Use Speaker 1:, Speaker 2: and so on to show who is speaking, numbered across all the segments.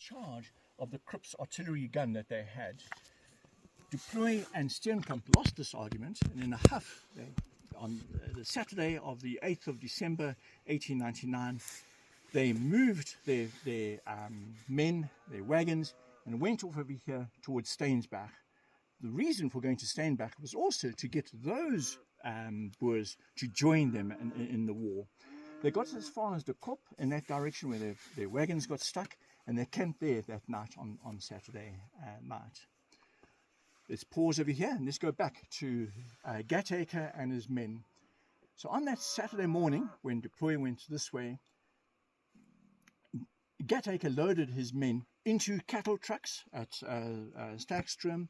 Speaker 1: charge of the Krupp's artillery gun that they had. Duploy and Steenkamp lost this argument, and in a huff, on the Saturday of the 8th of December 1899, they moved their men, their wagons, and went off over here towards Steinsbach. The reason for going to Steinbach was also to get those Boers to join them in the war. They got as far as the Kop in that direction where their wagons got stuck, and they camped there that night on Saturday night. Let's pause over here and let's go back to Gatacre and his men. So on that Saturday morning, when Duploy went this way, Gatacre loaded his men into cattle trucks at Sterkstrom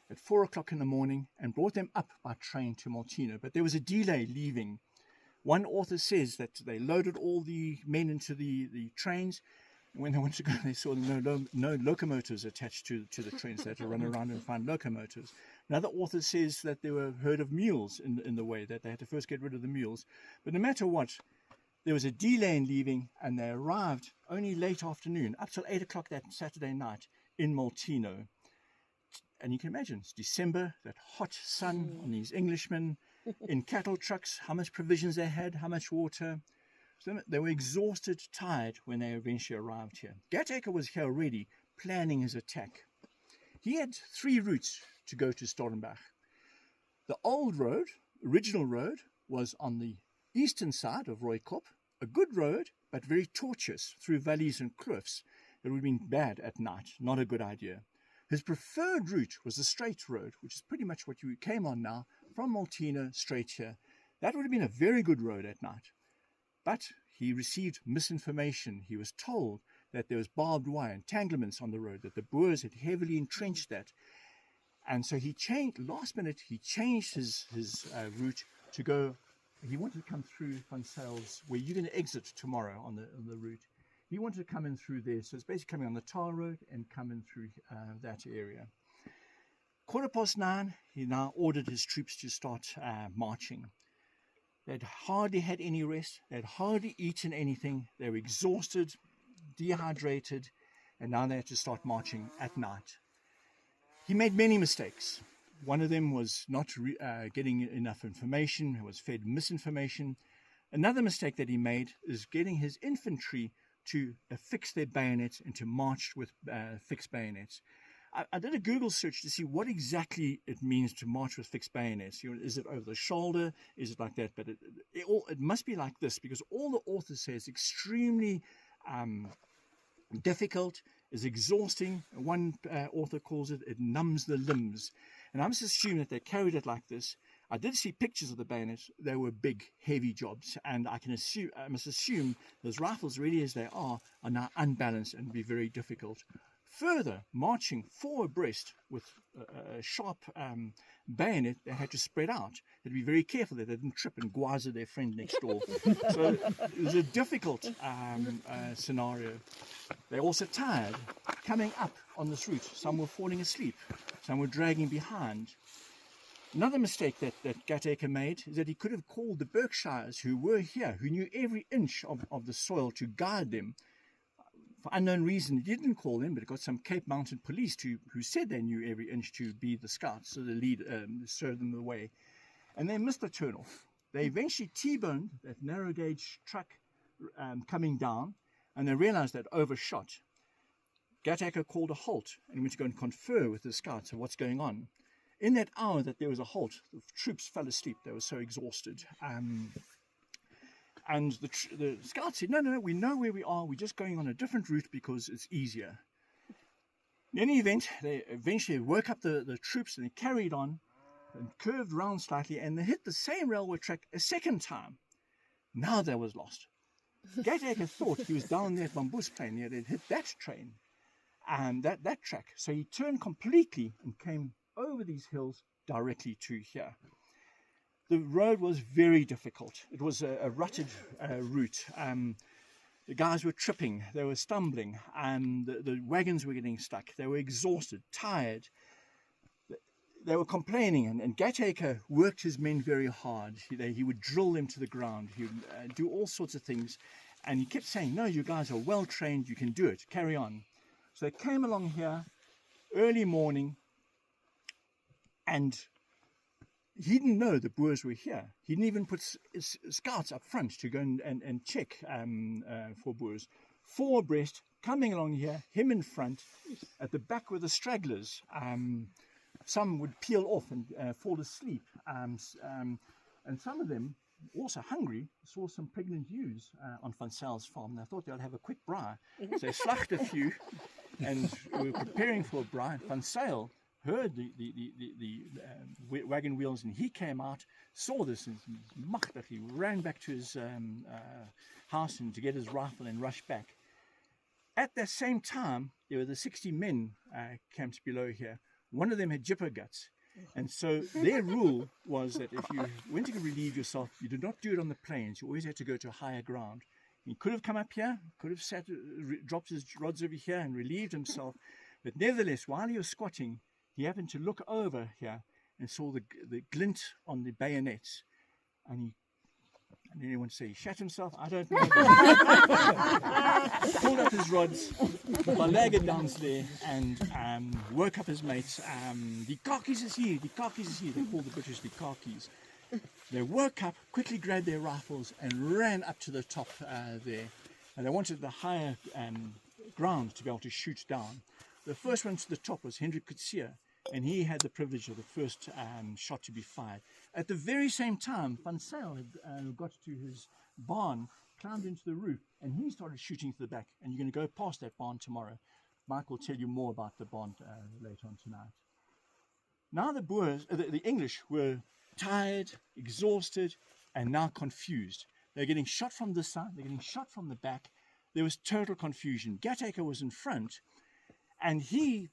Speaker 1: at 4 o'clock in the morning and brought them up by train to Maltino. But there was a delay leaving. One author says that they loaded all the men into the trains. When they went to go, they saw no locomotives attached to the trains. They had to run around and find locomotives. Another author says that there were a herd of mules in the way, that they had to first get rid of the mules. But no matter what, there was a delay in leaving, and they arrived only late afternoon, up till 8 o'clock that Saturday night in Maltino. And you can imagine, it's December, that hot sun on these Englishmen in cattle trucks, how much provisions they had, how much water. So they were exhausted, tired when they eventually arrived here. Gatacre was here already, planning his attack. He had 3 routes to go to Stormberg. The old road, original road, was on the eastern side of Rooikop, a good road, but very tortuous through valleys and cliffs. It would have been bad at night, not a good idea. His preferred route was the straight road, which is pretty much what you came on now, from Maltino straight here. That would have been a very good road at night. But he received misinformation. He was told that there was barbed wire, entanglements on the road, that the Boers had heavily entrenched that. And so he changed, last minute, he changed his route to go. He wanted to come through Van Sales, where you're going to exit tomorrow on the route. He wanted to come in through there. So it's basically coming on the tar road and coming through that area. 9:15, he now ordered his troops to start marching. They'd hardly had any rest. They'd hardly eaten anything. They were exhausted, dehydrated, and now they had to start marching at night. He made many mistakes. One of them was not getting enough information. He was fed misinformation. Another mistake that he made is getting his infantry to affix their bayonets and to march with fixed bayonets. I did a Google search to see what exactly it means to march with fixed bayonets. Is it over the shoulder? Is it like that? But it must be like this, because all the authors say it's extremely difficult, is exhausting. One author calls it numbs the limbs. And I must assume that they carried it like this. I did see pictures of the bayonets. They were big, heavy jobs. And I must assume those rifles, really as they are now unbalanced and be very difficult. Further, marching 4 abreast with a sharp bayonet, they had to spread out. They had to be very careful that they didn't trip and gwaza their friend next door. So it was a difficult scenario. They're also tired coming up on this route. Some were falling asleep. Some were dragging behind. Another mistake that Gatacre made is that he could have called the Berkshires who were here, who knew every inch of the soil, to guide them. For unknown reason, he didn't call them, but got some Cape Mountain police who said they knew every inch to be the scouts, so the lead showed them the way. And they missed the turnoff. They eventually T-boned that narrow gauge truck coming down, and they realized that overshot. Gatacre called a halt and went to go and confer with the scouts of what's going on. In that hour that there was a halt, the troops fell asleep. They were so exhausted. And the scouts said, no, we know where we are. We're just going on a different route because it's easier. In any event, they eventually woke up the troops, and they carried on and curved round slightly, and they hit the same railway track a second time. Now they was lost. Gatacre thought he was down there at Bamboesplain. They'd hit that train and that track. So he turned completely and came over these hills directly to here. The road was very difficult. It was a rutted route. The guys were tripping, they were stumbling, and the wagons were getting stuck. They were exhausted, tired. They were complaining, and Gatacre worked his men very hard. He would drill them to the ground. He would do all sorts of things. And he kept saying, no, you guys are well trained, you can do it, carry on. So they came along here early morning, and he didn't know the Boers were here. He didn't even put scouts up front to go and check for Boers. 4 abreast, coming along here, him in front. At the back were the stragglers. Some would peel off and fall asleep. And some of them, also hungry, saw some pregnant ewes on Van Zyls farm. They thought they'd have a quick braai. So they slaughtered a few and were preparing for a braai. Van Zyl heard the wagon wheels, and he came out, saw this, and he ran back to his house and to get his rifle and rushed back. At the same time, there were the 60 men camped below here. One of them had jipper guts. And so their rule was that if you went to relieve yourself, you did not do it on the plains. You always had to go to higher ground. He could have come up here, could have sat, dropped his rods over here and relieved himself. But nevertheless, while he was squatting, he happened to look over here and saw the glint on the bayonets. And anyone say he shat himself? I don't know. Pulled up his rods, balagered down there, and woke up his mates. The khakis is here, the khakis is here. They called the British the khakis. They woke up, quickly grabbed their rifles, and ran up to the top there. And they wanted the higher ground to be able to shoot down. The first one to the top was Hendrik Coetzee, and he had the privilege of the first shot to be fired. At the very same time, Van Zyl had got to his barn, climbed into the roof, and he started shooting to the back. And you're going to go past that barn tomorrow. Mike will tell you more about the barn later on tonight. Now the Boers, the English were tired, exhausted, and now confused. They're getting shot from this side, they're getting shot from the back. There was total confusion. Gatacre was in front, and he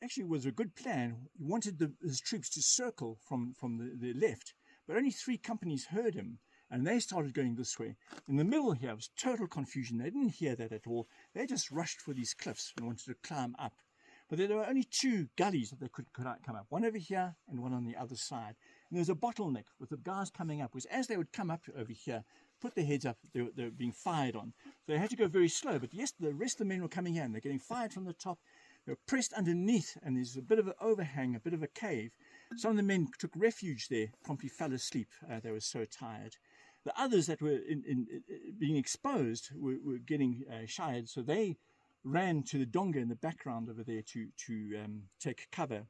Speaker 1: actually was a good plan. He wanted his troops to circle from the left, but only 3 companies heard him, and they started going this way. In the middle here was total confusion. They didn't hear that at all. They just rushed for these cliffs and wanted to climb up. But there were only 2 gullies that they could come up, one over here and one on the other side. And there was a bottleneck with the guys coming up, because as they would come up over here, put their heads up, they were being fired on. So they had to go very slow, but yes, the rest of the men were coming here, and they're getting fired from the top. They were pressed underneath, and there's a bit of an overhang, a bit of a cave. Some of the men took refuge there, promptly fell asleep. They were so tired. The others that were being exposed were getting shied, so they ran to the donga in the background over there to take cover.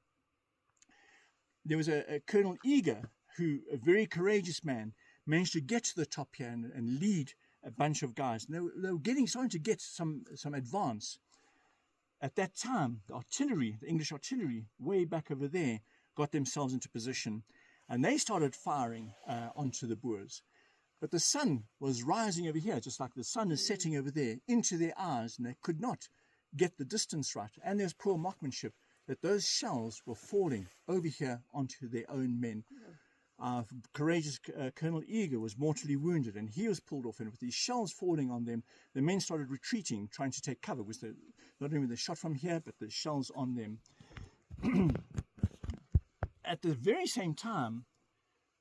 Speaker 1: There was a Colonel Eager, who, a very courageous man, managed to get to the top here and lead a bunch of guys. And they were starting to get some advance. At that time, the English artillery, way back over there, got themselves into position, and they started firing onto the Boers. But the sun was rising over here, just like the sun is setting over there, into their eyes, and they could not get the distance right. And there's poor marksmanship, that those shells were falling over here onto their own men. Courageous Colonel Eager was mortally wounded, and he was pulled off, and with these shells falling on them, the men started retreating, trying to take cover, with not only the shot from here, but the shells on them. At the very same time,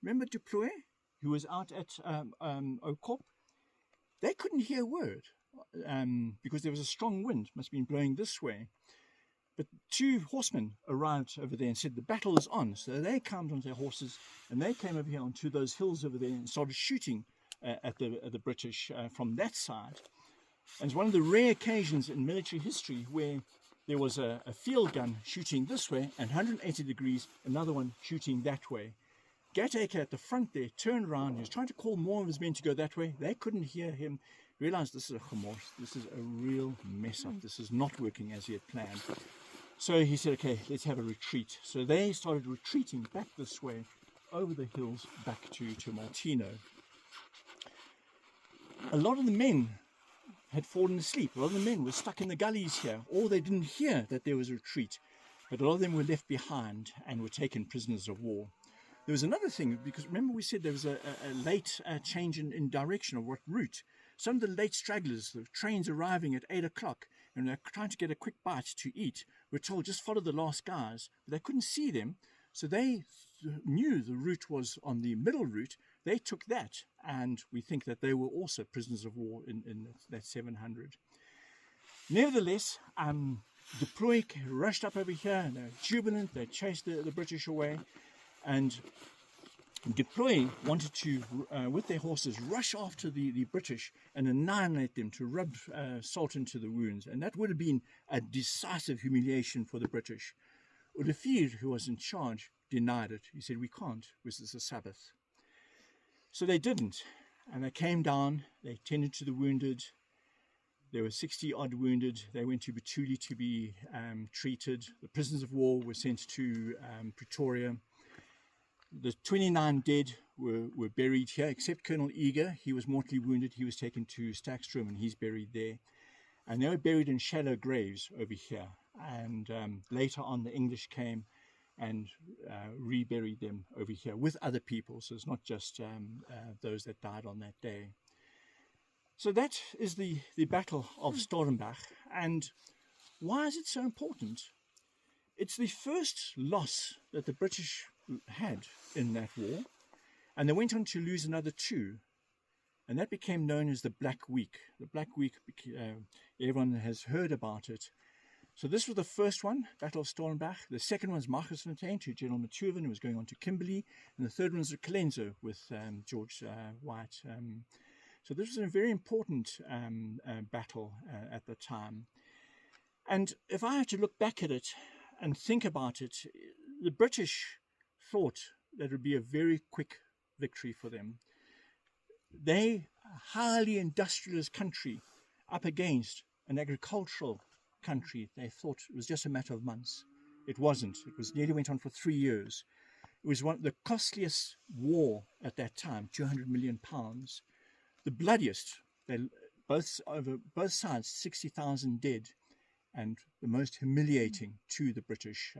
Speaker 1: remember Duploy, who was out at Oakop? They couldn't hear a word because there was a strong wind, must have been blowing this way. But 2 horsemen arrived over there and said the battle is on. So they climbed onto their horses, and they came over here onto those hills over there and started shooting at the British from that side. And it's one of the rare occasions in military history where there was a field gun shooting this way, and 180 degrees, another one shooting that way. Gatacre at the front there turned around. He was trying to call more of his men to go that way. They couldn't hear him. Realized this is a gemors. This is a real mess up. This is not working as he had planned. So he said, okay, let's have a retreat. So they started retreating back this way, over the hills, back to Maltino. A lot of the men had fallen asleep. A lot of the men were stuck in the gullies here, or they didn't hear that there was a retreat. But a lot of them were left behind and were taken prisoners of war. There was another thing, because remember we said there was a late change in direction of what route. Some of the late stragglers, the trains arriving at 8 o'clock, and they're trying to get a quick bite to eat, were told just follow the last guys, but they couldn't see them, so they knew the route was on the middle route. They took that, and we think that they were also prisoners of war in that 700. Nevertheless, Deploy rushed up over here, and they're jubilant. They chased the British away, and Deploy wanted to, with their horses, rush after the British and annihilate them, to rub salt into the wounds, and that would have been a decisive humiliation for the British. Olafir, who was in charge, denied it. He said, "We can't, because it's a Sabbath." So they didn't, and they came down, they tended to the wounded. There were 60 odd wounded. They went to Batuli to be treated. The prisoners of war were sent to Pretoria. The 29 dead were buried here, except Colonel Eager. He was mortally wounded. He was taken to Stakstroom, and he's buried there. And they were buried in shallow graves over here. And later on, the English came and reburied them over here with other people. So it's not just those that died on that day. So that is the Battle of Stormberg. And why is it so important? It's the first loss that the British had in that war, and they went on to lose another 2, and that became known as the Black Week. The Black Week, everyone has heard about it. So this was the first one, Battle of Stormberg. The second one was Marcusfontein to General Maturin, who was going on to Kimberley, and the third one was Colenso with George White. So this was a very important battle at the time. And if I had to look back at it and think about it, the British thought that it would be a very quick victory for them. They, a highly industrialist country, up against an agricultural country, they thought it was just a matter of months. It wasn't. It was nearly went on for 3 years. It was one of the costliest war at that time, £200 million. The bloodiest. Both sides, 60,000 dead, and the most humiliating to the British.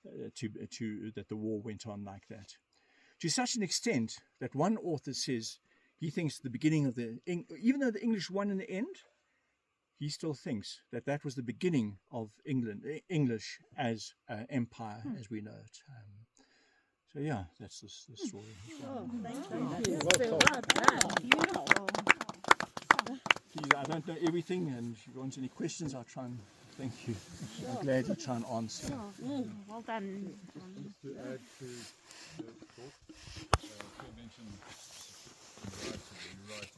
Speaker 1: That the war went on like that, to such an extent that one author says he thinks the beginning of even though the English won in the end, he still thinks that that was the beginning of English as empire as we know it. So yeah, that's the story.
Speaker 2: Oh, thank you. Well done.
Speaker 1: Please, I don't know everything, and if you want any questions, I'll try and. Thank you. I'm glad you try and answer.
Speaker 2: Well done.
Speaker 3: Just to add to the talk, Pierre mentioned in the right